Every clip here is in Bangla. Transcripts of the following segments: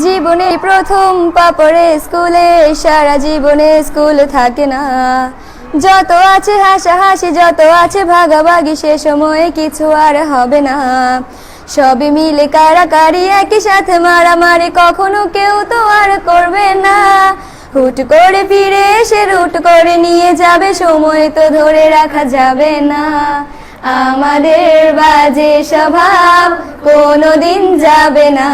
জীবনে প্রথম পা পড়ে স্কুলে, সারা জীবনে স্কুল থাকে না। যত আছে হাসাহাসি, যত আছে ভাগাভাগি, সে সময়ে কিছু আর হবে না। সবই মিলে কারাকারি, একই সাথে মারামারি, কখনো কেউ তো আর করবে না। হুট করে ফিরে এসে রুট করে নিয়ে যাবে, সময় তো ধরে রাখা যাবে না। আমাদের বাজে স্বভাব কোনোদিন যাবে না,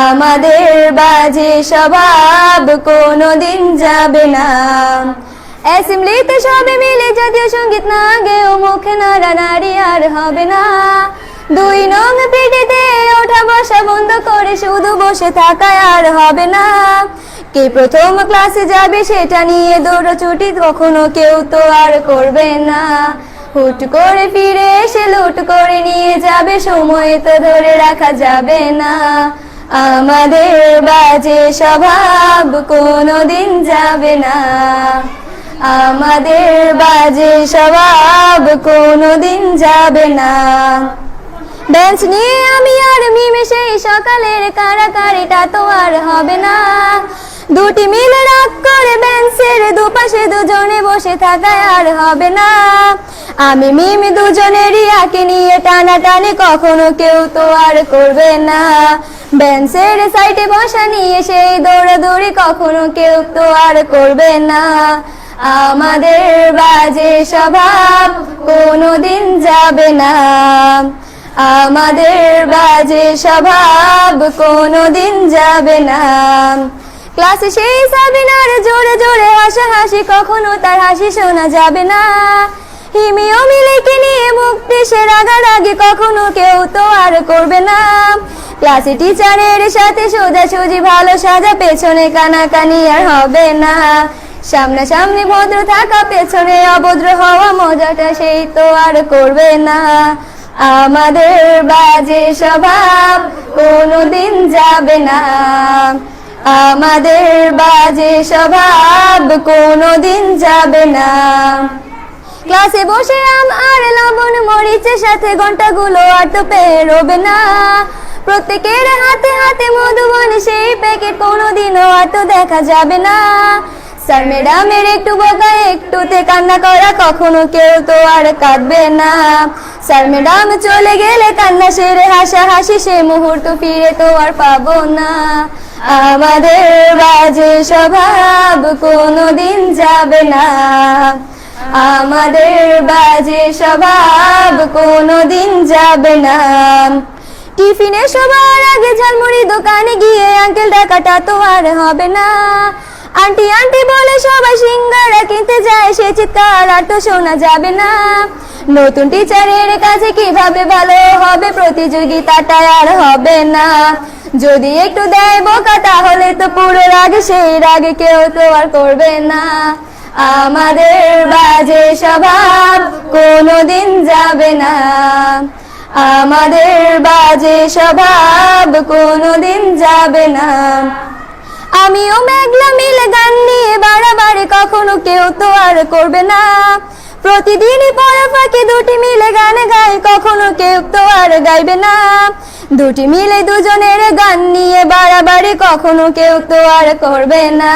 আমাদের বাজে স্বভাব কোনোদিন যাবে না। অ্যাসেম্বলিতে সবে মিলে জাতীয় সঙ্গীত না গেও মুখে নাড়ানাড়ি আর হবে না। 2 নং পিটিতে ওঠা বসা বন্ধ করে শুধু বসে থাকায় আর হবে না। কে প্রথম ক্লাসে যাবে সেটা নিয়ে দৌড়ছুটি কখনো কেউ তো আর করবে না। হুট করে ফিরে এসে লুট করে নিয়ে যাবে, সময় তো ধরে রাখা যাবে না। আমাদের বাজে স্বভাব কোনোদিন যাবে না, আমাদের বাজে স্বভাব কোনোদিন যাবে না। বেঞ্চ নিয়ে আমি আর মিমে সেই সকালের কারাকারিটা তো আর হবে না। দুটি মিলে রাগ করে বেঞ্চের দুপাশে দুজনে বসে থাকায় আর হবে না। আমি মিমি দুজনেরই আঁকে নিয়ে টানাটানি কখনো কেউ তো আর করবে না। বেঞ্চের সাইডে বসা নিয়ে সেই দৌড়াদৌড়ি কখনো কেউ তো আর করবে না। আমাদের বাজে স্বভাব কোনোদিন যাবে না, আমাদের বাজে স্বভাব কোনোদিন যাবে না। ক্লাসে সেই সাবিনার জোরে জোরে হাসাহাসি, কখনো তার হাসি শোনা যাবে না। হিমি ও মিলিকে নিয়ে মুক্তি সে রাগারাগি কখনো কেউ তো আর করবে না। ক্লাসে টিচারের সাথে সোজাসুজি ভালো সাজা, পেছনে কানাকানি আর হবে না। সামনাসামনি ভদ্র থাকা, পেছনে অভদ্র হওয়া, মজাটা সেই তো আর করবে না। আমাদের বাজে স্বভাব কোনোদিন যাবে না, আমাদের বাজে স্বভাব কোনোদিন যাবে না। ক্লাসে বসে আম আর লবণ মরিচের সাথে ঘন্টাগুলো আর তো পেরোবে না। প্রত্যেকের হাতে হাতে মধুবন সেই প্যাকেট কোনোদিনও আর তো দেখা যাবে না। স্যার ম্যাডামের একটু বকা একটুতে কান্না করা, কখনো কেউ তো আর কাঁদবে না। স্যার ম্যাডাম চলে গেলে কান্না সেরে হাসাহাসি, সে মুহূর্ত ফিরে তো আর পাবো না। আমাদের বাজে স্বভাব কোনোদিন যাবে না, আমাদের বাজে স্বভাব কোনোদিন যাবে না। টিফিনে সবার আগে ঝালমুড়ি দোকানে গিয়ে আঙ্কেল ডাকাটা তো আর হবে না। আন্টি আন্টি বলে সবাই সিঙ্গারা কিনতে যায়, সে চিৎকার আর তো শোনা যাবে না। নতুন টিচারের কাছে কিভাবে ভালো হবে, প্রতিযোগিতাটা আর হবে না। যদি একটু দেয় বোকা তাহলে তো পুরো রাগ, সেই রাগে কেউ তো আর করবে না। আমাদের বাজে স্বভাব কোনোদিন যাবে না, আমাদের বাজে স্বভাব কোনোদিন যাবে না। আমিও মেঘলা মিলে গান নিয়ে বাড়াবাড়ি, কখনো কেউ তো আর করবে না। প্রতিদিনই পড়া ফাঁকে দুটি মিলে গান গাই, কখনো কেউ তো আর গাইবে না। দুটি মিলে দুজনের গান নিয়ে বাড়াবাড়ি, কখনো কেউ তো আর করবে না।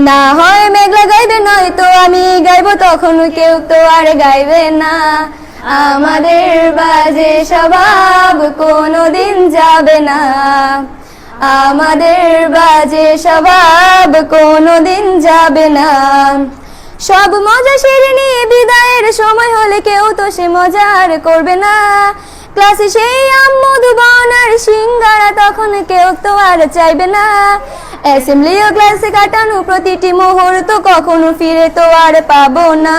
না হয় মেঘলা গাইবে, নয়তো আমি গাইবো, তখনও কেউ তো আর গাইবে না। আমাদের বাজে স্বভাব কোনোদিন যাবে না, আমাদের বাজে স্বভাব কোনোদিন যাবে না। সব মজা সেরে নিয়ে বিদায়ের সময় হলে কেউ তো সে মজা আর করবে না। ক্লাসে সেই আম মধুবন আর সিঙ্গারা, তখন কেউ তো আর চাইবে না। অ্যাসেম্বলি ও ক্লাসে কাটানো প্রতিটি মুহূর্ত কখনো ফিরে তো আর পাবো না।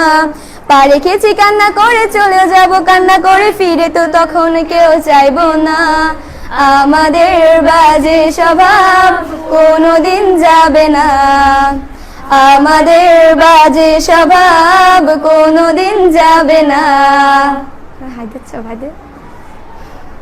পা রেখেছি কান্না করে চলে যাব, কান্না করে ফিরে তো তখন কেউ চাইবো না। আমাদের বাজে স্বভাব কোনোদিন যাবে না, আমাদের বাজে স্বভাব কোনোদিন যাবে না। হায়দার